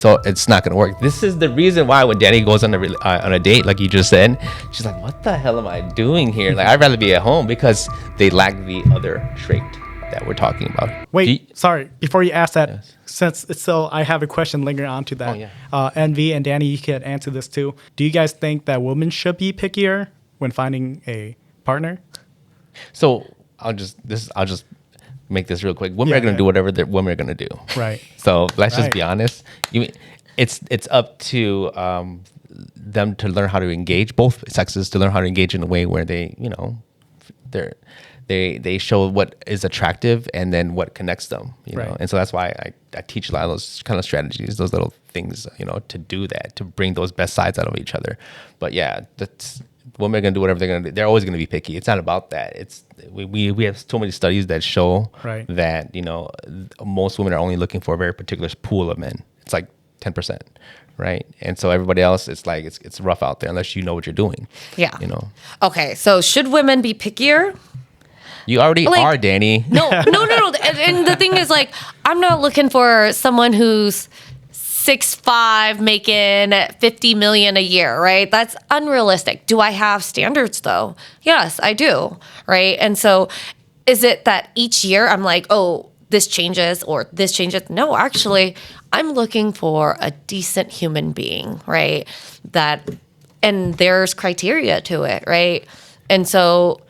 So it's not going to work. This is the reason why when Dani goes on a date, like you just said, she's like, what the hell am I doing here? Like, I'd rather be at home, because they lack the other trait that we're talking about. Wait, sorry. Before you ask that, Yes. since it's still, I have a question lingering on to that. Oh, yeah. Envy and Dani, you could answer this too. Do you guys think that women should be pickier when finding a partner? So I'll just make this real quick. Women are going to do whatever women are going to do. Right. So let's just Right. be honest. It's up to them to learn how to engage, both sexes, to learn how to engage in a way where they they show what is attractive and then what connects them. You know, Right. and so that's why I teach a lot of those kind of strategies, those little things, to do that, to bring those best sides out of each other. But yeah, that's. Women are going to do whatever they're going to do. They're always going to be picky. It's not about that. It's we have so many studies that show Right. that most women are only looking for a very particular pool of men. It's like 10%, right? And so everybody else, it's like it's rough out there unless you know what you're doing. Yeah. Okay, so should women be pickier? You already are, Dani. No. And the thing is, like, I'm not looking for someone who's 6'5", making $50 million a year, right? That's unrealistic. Do I have standards though? Yes, I do, right? And so is it that each year I'm like, oh, this changes or this changes? No, actually, I'm looking for a decent human being, right? And there's criteria to it, right? And so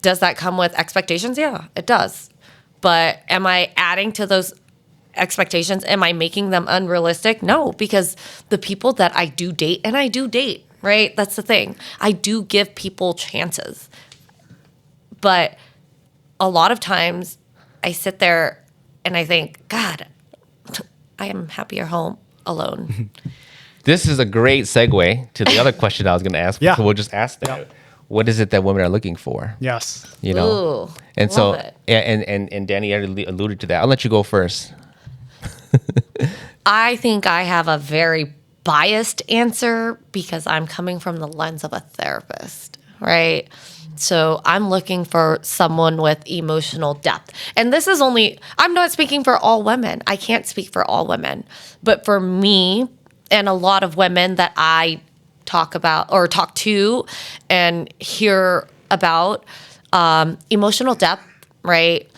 does that come with expectations? Yeah, it does. But am I adding to those expectations? Am I making them unrealistic? No, because the people that I do date, and I do date, right? That's the thing. I do give people chances. But a lot of times I sit there and I think, God, I am happier home alone. This is a great segue to the other question I was going to ask. Yeah. So we'll just ask that. Yeah. What is it that women are looking for? Yes. Ooh, And so, love it. and Dani already alluded to that. I'll let you go first. I think I have a very biased answer because I'm coming from the lens of a therapist, right? So I'm looking for someone with emotional depth. And this is I'm not speaking for all women. I can't speak for all women. But for me and a lot of women that I talk about or talk to and hear about, emotional depth, right?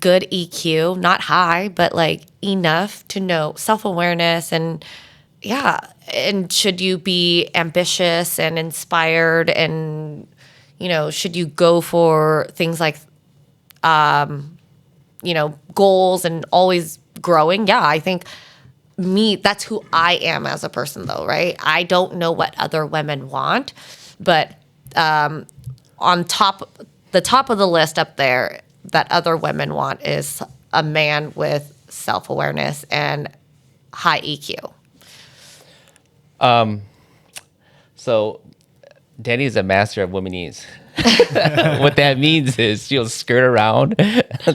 Good EQ, not high, but like enough to know self-awareness and should you be ambitious and inspired and, should you go for things like, goals and always growing? Yeah, I think that's who I am as a person though, right? I don't know what other women want, but on the top of the list up there that other women want is a man with self-awareness and high EQ. So Dani is a master of womenese. What that means is she'll skirt around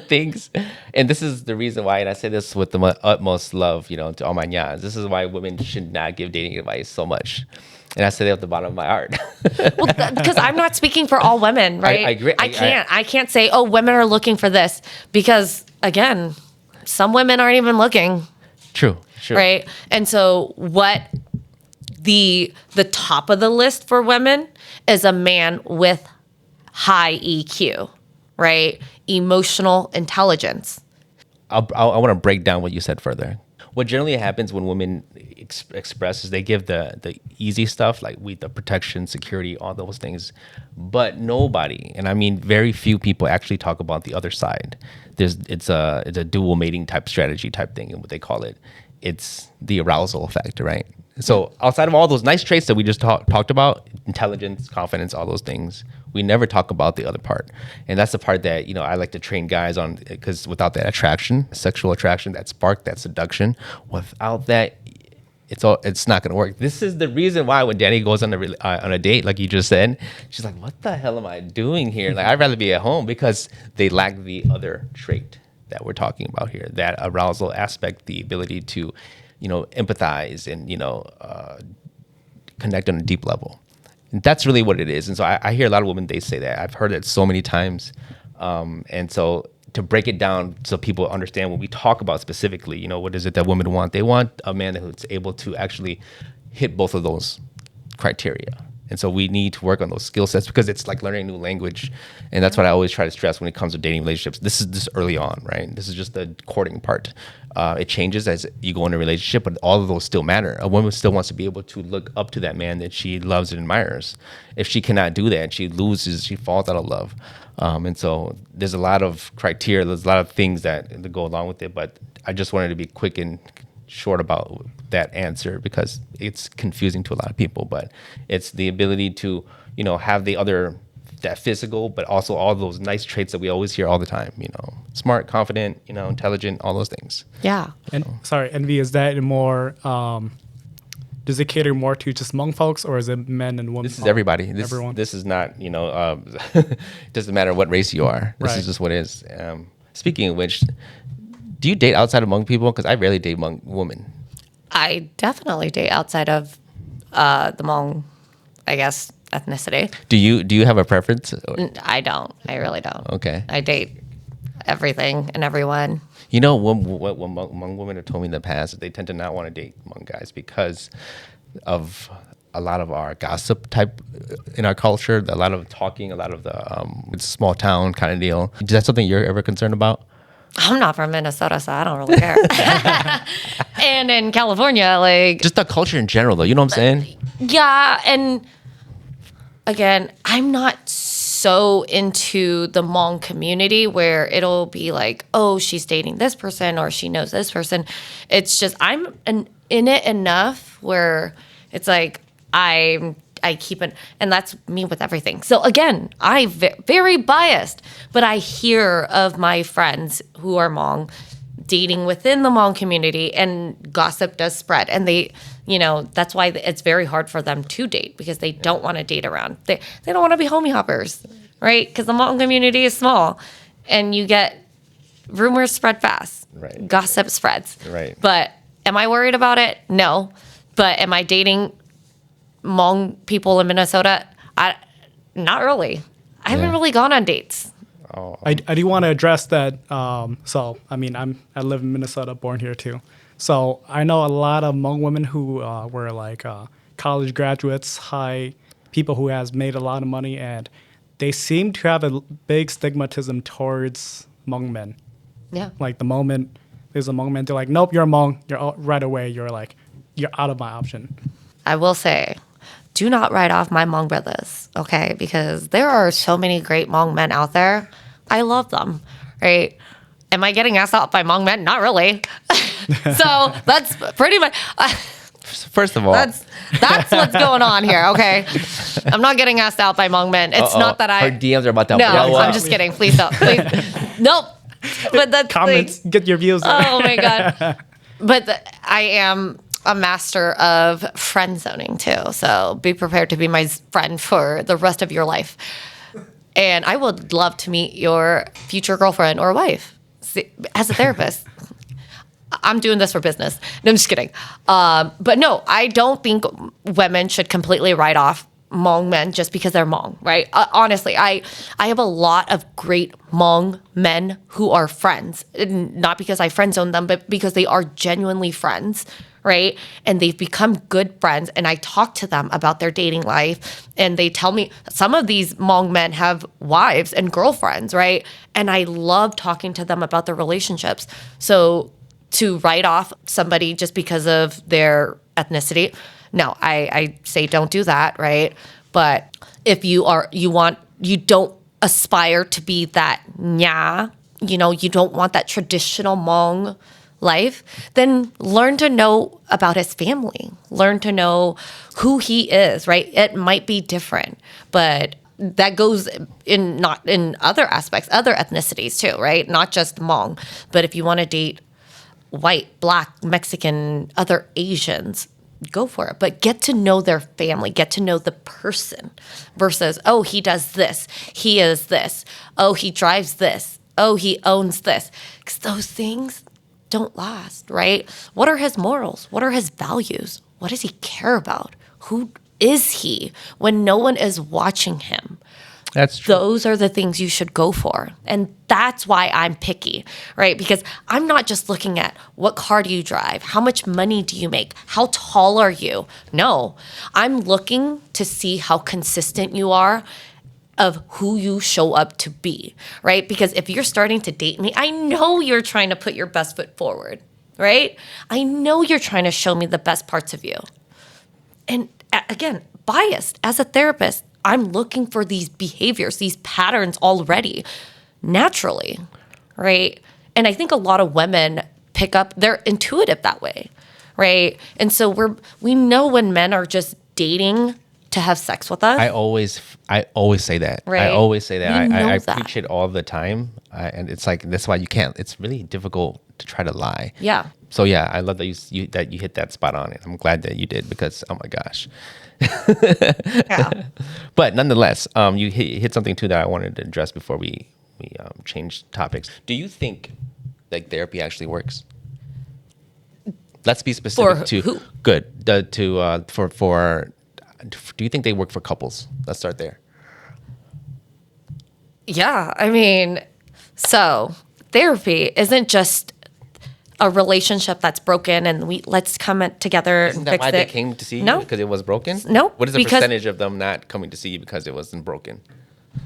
things. And this is the reason why, and I say this with the utmost love, to all my nyas. This is why women should not give dating advice so much. And I say that at the bottom of my heart. Well, because I'm not speaking for all women, right? I agree. I can't say, oh, women are looking for this because, again, some women aren't even looking. True. Right? And so what the top of the list for women is a man with high EQ, right? Emotional intelligence. I want to break down what you said further. What generally happens when women express is they give the easy stuff, like the protection, security, all those things. But nobody, and I mean very few people actually talk about the other side. It's a dual mating type strategy type thing, and what they call it. It's the arousal effect, right? So outside of all those nice traits that we just talked about, intelligence, confidence, all those things, we never talk about the other part. And that's the part that, I like to train guys on, because without that attraction, sexual attraction, that spark, that seduction, without that, it's not going to work. This is the reason why when Dani goes on a date, like you just said, she's like, what the hell am I doing here? Like, I'd rather be at home, because they lack the other trait that we're talking about here, that arousal aspect, the ability to, empathize and, connect on a deep level. And that's really what it is. And so I hear a lot of women, they say that. I've heard it so many times. And so to break it down so people understand when we talk about specifically, what is it that women want? They want a man who's able to actually hit both of those criteria. And so we need to work on those skill sets because it's like learning a new language. And that's what I always try to stress when it comes to dating relationships. This is just early on, right? This is just the courting part. It changes as you go into a relationship, but all of those still matter. A woman still wants to be able to look up to that man that she loves and admires. If she cannot do that, she falls out of love. And so there's a lot of criteria, there's a lot of things that go along with it. But I just wanted to be quick and short about that answer because it's confusing to a lot of people. But it's the ability to, have that physical, but also all those nice traits that we always hear all the time, smart, confident, intelligent, all those things. Yeah. And sorry, Envy, is that more, does it cater more to just Hmong folks or is it men and women? This is everybody. Everyone. This is not, it doesn't matter what race you are. This is just what it is. Speaking of which, do you date outside of Hmong people? Because I rarely date Hmong women. I definitely date outside of the Hmong, I guess, ethnicity. Do you have a preference? I don't. I really don't. Okay. I date everything and everyone. What Hmong women have told me in the past, they tend to not want to date Hmong guys because of a lot of our gossip type in our culture, a lot of talking, a lot of the it's a small town kind of deal. Is that something you're ever concerned about? I'm not from Minnesota, so I don't really care. And in California, just the culture in general, though. You know what I'm saying? Yeah, and again, I'm not so into the Hmong community where it'll be like, oh, she's dating this person or she knows this person. It's just I'm in it enough where it's like I keep it, and that's me with everything. So again, I'm very biased, but I hear of my friends who are Hmong dating within the Hmong community, and gossip does spread. And they, that's why it's very hard for them to date because they don't want to date around. They don't want to be homie hoppers, right? Because the Hmong community is small, and you get rumors spread fast. Right. Gossip spreads. Right. But am I worried about it? No. But am I dating Hmong people in Minnesota? Not really. I haven't really gone on dates. Oh. I do want to address that. So, I mean, I live in Minnesota, born here too. So I know a lot of Hmong women who were like college graduates, people who has made a lot of money, and they seem to have a big stigmatism towards Hmong men. Yeah. Like the moment there's a Hmong man, they're like, nope, you're Hmong. You're out, right away. You're out of my option. I will say, do not write off my Hmong brothers, okay? Because there are so many great Hmong men out there. I love them, right? Am I getting asked out by Hmong men? Not really. So that's pretty much... First of all... That's what's going on here, okay? I'm not getting asked out by Hmong men. It's not that I... Her DMs are about to... No, I'm just kidding. Please don't. Please. Nope. But that's... Comments, get your views. Oh, my God. But I am a master of friend zoning too. So be prepared to be my friend for the rest of your life. And I would love to meet your future girlfriend or wife as a therapist. I'm doing this for business. No, I'm just kidding. But no, I don't think women should completely write off Hmong men just because they're Hmong, right? Honestly, I have a lot of great Hmong men who are friends. Not because I friend zone them, but because they are genuinely friends, right? And they've become good friends. And I talk to them about their dating life. And they tell me some of these Hmong men have wives and girlfriends, right? And I love talking to them about their relationships. So to write off somebody just because of their ethnicity, no, I say don't do that, right? But if you don't aspire to be that nya, you don't want that traditional Hmong life, then learn to know about his family. Learn to know who he is, right? It might be different, but that goes not in other aspects, other ethnicities too, right? Not just Hmong. But if you want to date white, black, Mexican, other Asians, go for it. But get to know their family, get to know the person versus, oh, he does this, he is this, oh, he drives this, oh, he owns this. Because those things don't last, right? What are his morals? What are his values? What does he care about? Who is he when no one is watching him? That's true. Those are the things you should go for. And that's why I'm picky, right? Because I'm not just looking at what car do you drive? How much money do you make? How tall are you? No, I'm looking to see how consistent you are of who you show up to be, right? Because if you're starting to date me, I know you're trying to put your best foot forward, right? I know you're trying to show me the best parts of you. And again, biased as a therapist, I'm looking for these behaviors, these patterns already naturally, right? And I think a lot of women pick up, they're intuitive that way, right? And so we know when men are just dating to have sex with us. I always say that. Right. I always say that. We know I that. preach it all the time. And it's like, that's why you can't, it's really difficult to try to lie. Yeah. So yeah, I love that you hit that spot on it. I'm glad that you did because, oh my gosh. Yeah. But nonetheless, you hit something too that I wanted to address before we change topics. Do you think like therapy actually works? Let's be specific For to who? Good. Do you think they work for couples? Let's start there. Yeah. I mean, so therapy isn't just a relationship that's broken and let's come together Isn't and that fix why it. they came to see you? No. Because it was broken? No, What is the because- percentage of them not coming to see you because it wasn't broken?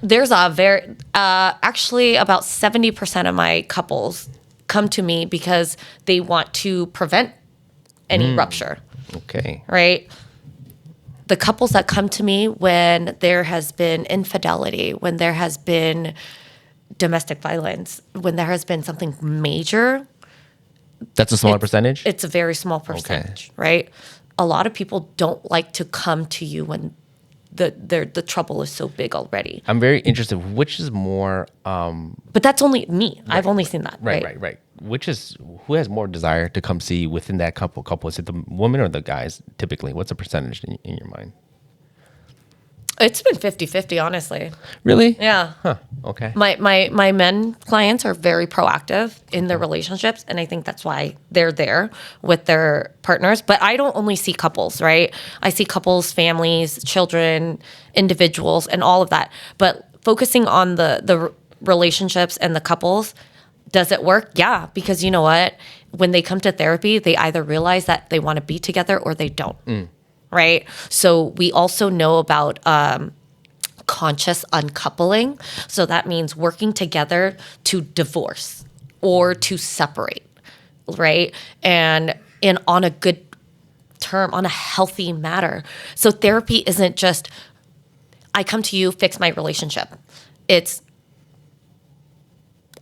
There's actually about 70% of my couples come to me because they want to prevent any rupture, Okay. right? The couples that come to me when there has been infidelity, when there has been domestic violence, when there has been something major, That's a smaller percentage? it's a very small percentage, right? A lot of people don't like to come to you when the trouble is so big already. I'm very interested. Which is more, But that's only me. I've only seen that, right? right. Who has more desire to come see within that couple? Is it the woman or the guys typically? What's the percentage in your mind? It's been 50-50, honestly. Really? Yeah. Huh. Okay. My men clients are very proactive in their relationships, and I think that's why they're there with their partners. But I don't only see couples, right? I see couples, families, children, individuals, and all of that. But focusing on the relationships and the couples, does it work? Yeah, because you know what? When they come to therapy, they either realize that they want to be together or they don't. Right? So we also know about conscious uncoupling. So that means working together to divorce or to separate, right? And on a good term, on a healthy matter. So therapy isn't just, I come to you, fix my relationship. It's,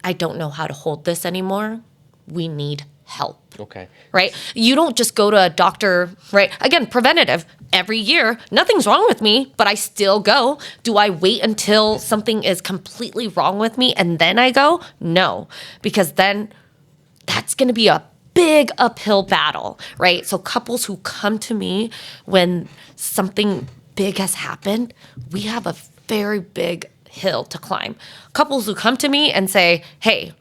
I don't know how to hold this anymore. We need help. Okay. Right? You don't just go to a doctor, right? Again, preventative. Every year, nothing's wrong with me, but I still go. Do I wait until something is completely wrong with me and then I go? No, because then that's going to be a big uphill battle, right? So couples who come to me when something big has happened, we have a very big hill to climb. Couples who come to me and say, hey,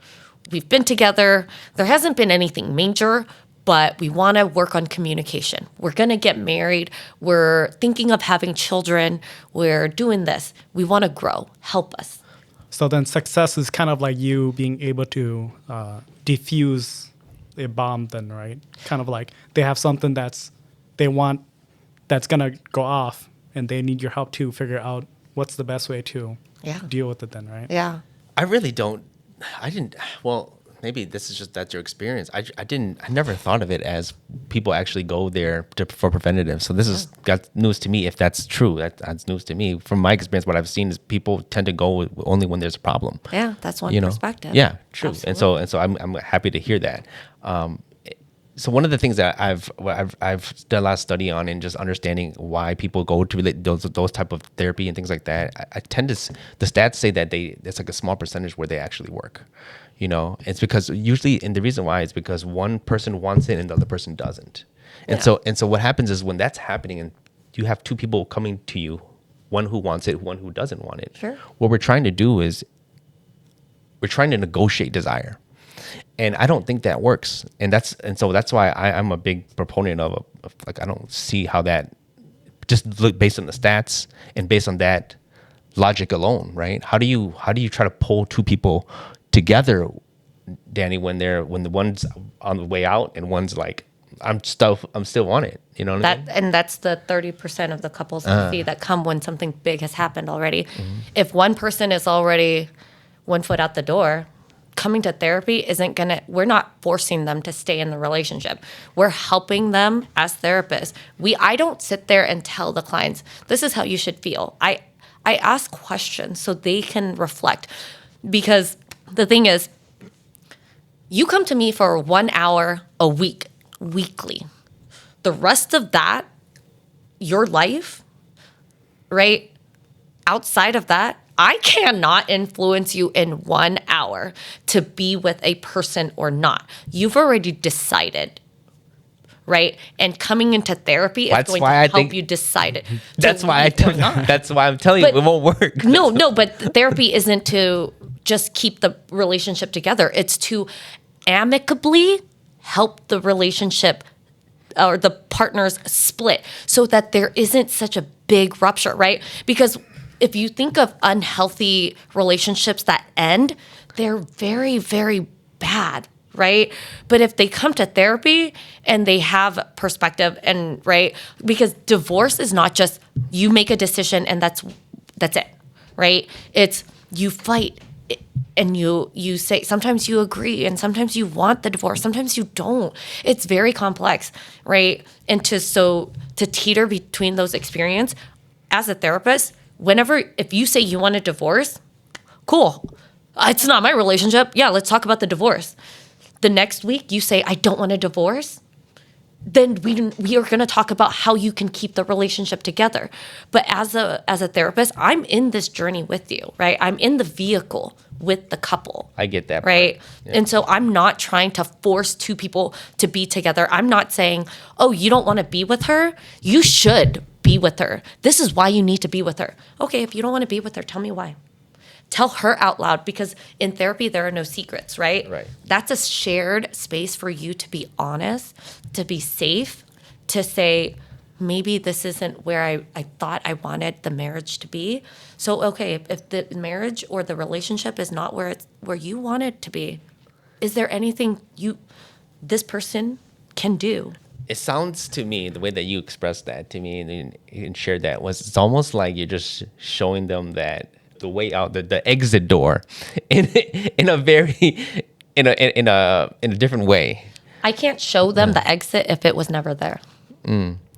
we've been together. There hasn't been anything major, but we want to work on communication. We're going to get married. We're thinking of having children. We're doing this. We want to grow. Help us. So then success is kind of like you being able to defuse a bomb then, right? Kind of like they have something that's going to go off and they need your help to figure out what's the best way to deal with it then, right? Yeah. Well, maybe this is just that's your experience. I never thought of it as people actually go there for preventative. So this is got news to me. If that's true, that's news to me. From my experience, what I've seen is people tend to go only when there's a problem. Yeah, that's one perspective. Yeah, true. Absolutely. And so I'm happy to hear that. So one of the things that I've done a lot of study on and just understanding why people go to those type of therapy and things like that, I tend to the stats say that it's like a small percentage where they actually work. You know, it's because usually, and the reason why is because one person wants it and the other person doesn't. And so what happens is when that's happening and you have two people coming to you, one who wants it, one who doesn't want it. Sure. What we're trying to do is we're trying to negotiate desire. And I don't think that works. So that's why I'm a big proponent of like, I don't see how that, just look based on the stats and based on that, logic alone, right? How do you try to pull two people together, Danny, when the one's on the way out and one's like, I'm still on it. You know what I mean? And that's the 30% of the couples I see that come when something big has happened already. If one person is already 1 foot out the door, coming to therapy isn't we're not forcing them to stay in the relationship. We're helping them as therapists. I don't sit there and tell the clients, this is how you should feel. I ask questions so they can reflect, because the thing is, you come to me for 1 hour a week, weekly. The rest of that, your life, right? Outside of that, I cannot influence you in 1 hour to be with a person or not. You've already decided, right? And coming into therapy is going to help you decide it. That's why I'm telling you, it won't work. No, but therapy isn't to just keep the relationship together. It's to amicably help the relationship or the partners split so that there isn't such a big rupture, right? Because if you think of unhealthy relationships that end, they're very, very bad, right? But if they come to therapy and they have perspective, and right, because divorce is not just you make a decision and that's it, right? It's you fight and you say, sometimes you agree and sometimes you want the divorce, sometimes you don't. It's very complex, right? And to teeter between those experiences as a therapist, if you say you want a divorce, cool. It's not my relationship. Yeah, let's talk about the divorce. The next week you say, I don't want a divorce. Then we are going to talk about how you can keep the relationship together. But as a therapist, I'm in this journey with you, right? I'm in the vehicle with the couple. I get that. Right? Yeah. And so I'm not trying to force two people to be together. I'm not saying, oh, you don't want to be with her? You should be with her. This is why you need to be with her. Okay, if you don't want to be with her, tell me why. Tell her out loud, because in therapy, there are no secrets, right? Right. That's a shared space for you to be honest, to be safe, to say, maybe this isn't where I thought I wanted the marriage to be. So, okay, if the marriage or the relationship is not where you want it to be, is there anything this person can do? It sounds to me, the way that you expressed that to me and shared that, it's almost like you're just showing them that the way out, the exit door, in a different way. I can't show them the exit if it was never there,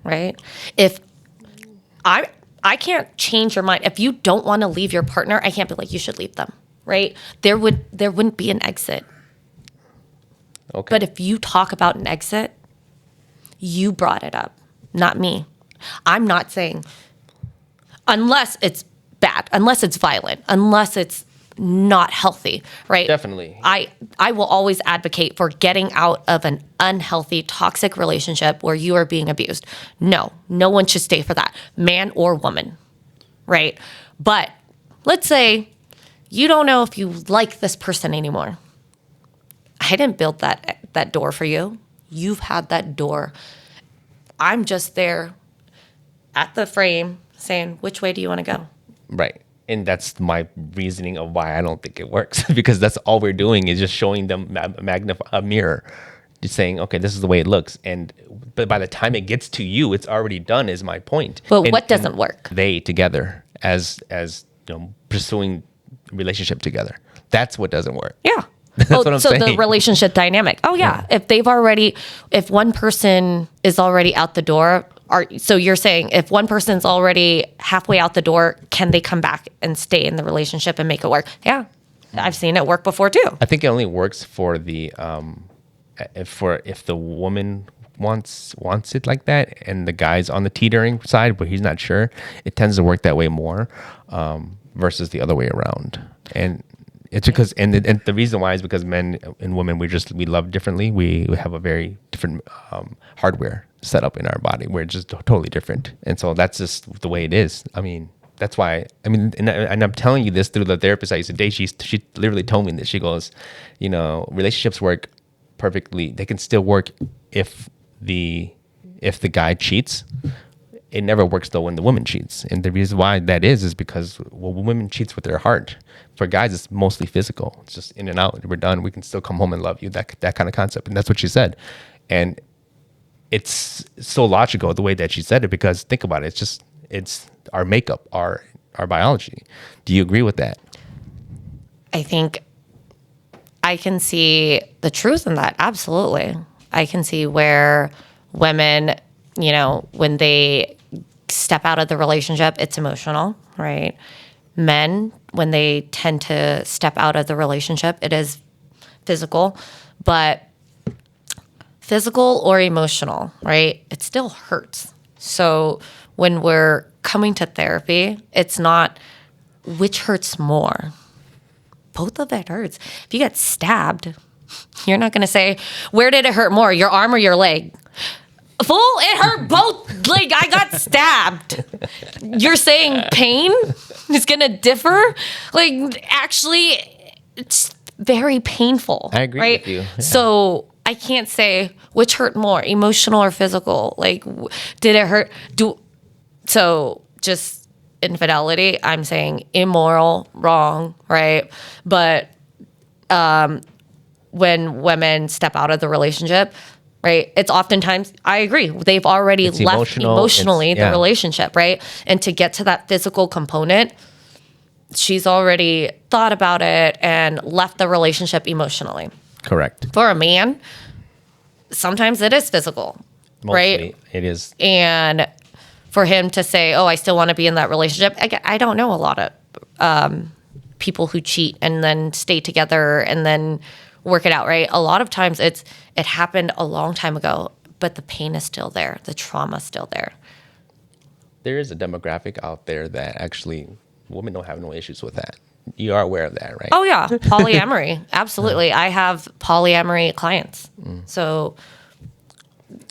right? If I can't change your mind. If you don't want to leave your partner, I can't be like, you should leave them, right? There wouldn't be an exit. Okay. But if you talk about an exit, you brought it up, not me. I'm not saying, unless it's bad, unless it's violent, unless it's not healthy, right? Definitely. I will always advocate for getting out of an unhealthy, toxic relationship where you are being abused. No one should stay for that, man or woman, right? But let's say you don't know if you like this person anymore. I didn't build that door for you. You've had that door. I'm just there at the frame saying, which way do you want to go? Right. And that's my reasoning of why I don't think it works, because that's all we're doing is just showing them a mirror, just saying, okay, this is the way it looks. But by the time it gets to you, it's already done, is my point. But what doesn't work? They together as pursuing relationship together. That's what doesn't work. Yeah. That's what I'm saying. So the relationship dynamic. Oh yeah. If one person is already out the door, so you're saying if one person's already halfway out the door, can they come back and stay in the relationship and make it work? Yeah. I've seen it work before too. I think it only works for the if the woman wants it like that and the guy's on the teetering side but he's not sure, it tends to work that way more versus the other way around. And it's because and the reason why is because men and women we love differently. We have a very different hardware set up in our body. We're just totally different, and so that's just the way it is. I mean, that's why. I mean, and I'm telling you this through the therapist I used to date. She literally told me that. She goes, relationships work perfectly. They can still work if the guy cheats, It never works though when the woman cheats, and the reason why that is because women cheats with their heart. For guys, it's mostly physical. It's just in and out. We're done. We can still come home and love you. That kind of concept, and that's what she said, and it's so logical the way that she said it, because think about it. It's our makeup, our biology. Do you agree with that? I think I can see the truth in that. Absolutely. I can see where women, when they step out of the relationship, it's emotional, right? Men, when they tend to step out of the relationship, it is physical, but physical or emotional, right? It still hurts. So when we're coming to therapy, it's not which hurts more. Both of it hurts. If you get stabbed, you're not going to say, where did it hurt more, your arm or your leg? Fool, it hurt both. Like, I got stabbed. You're saying pain is going to differ? Like, actually, it's very painful. I agree right? with you. Yeah. So I can't say which hurt more, emotional or physical. Like, did it hurt? So just infidelity, I'm saying immoral, wrong, right? But when women step out of the relationship, right, it's oftentimes, I agree, they've already left emotionally the relationship, right? And to get to that physical component, she's already thought about it and left the relationship emotionally. Correct. For a man, sometimes it is physical, Mostly right? it is. And for him to say, oh, I still want to be in that relationship, I don't know a lot of people who cheat and then stay together and then work it out, right? A lot of times it happened a long time ago, but the pain is still there. The trauma is still there. There is a demographic out there that actually women don't have no issues with that. You are aware of that, right? Oh, yeah. Polyamory. Absolutely. I have polyamory clients. So...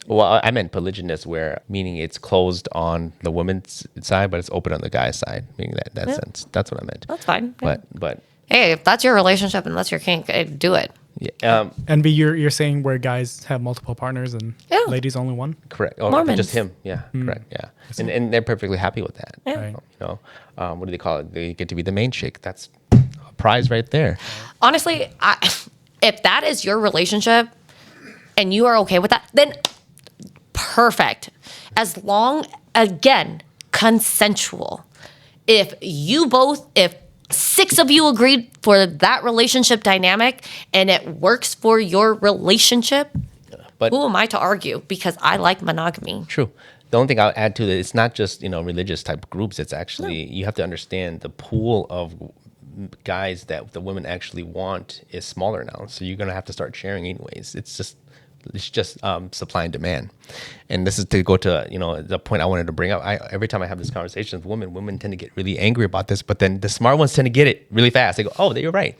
Well, I meant polygynous, where meaning it's closed on the woman's side, but it's open on the guy's side. Meaning that sense. That's what I meant. That's fine. Yeah. But hey, if that's your relationship and that's your kink, do it. yeah, Envy, you're saying where guys have multiple partners and ladies only one? correct. Oh, Mormons. just him. Yeah, correct. Yeah, and they're perfectly happy with that. Yeah. Right. What do they call it? They get to be the main chick. That's a prize right there. Honestly, if that is your relationship and you are okay with that, then perfect. As long, again, consensual. If 6 of you agreed for that relationship dynamic and it works for your relationship, But who am I to argue? Because I like monogamy. true. The only thing I'll add to it, it's not just religious type groups. It's actually you have to understand the pool of guys that the women actually want is smaller now. So you're gonna have to start sharing anyways. It's just supply and demand. And this is to go to the point I wanted to bring up. Every time I have this conversation with women tend to get really angry about this, but then the smart ones tend to get it really fast. They go, oh, you're right.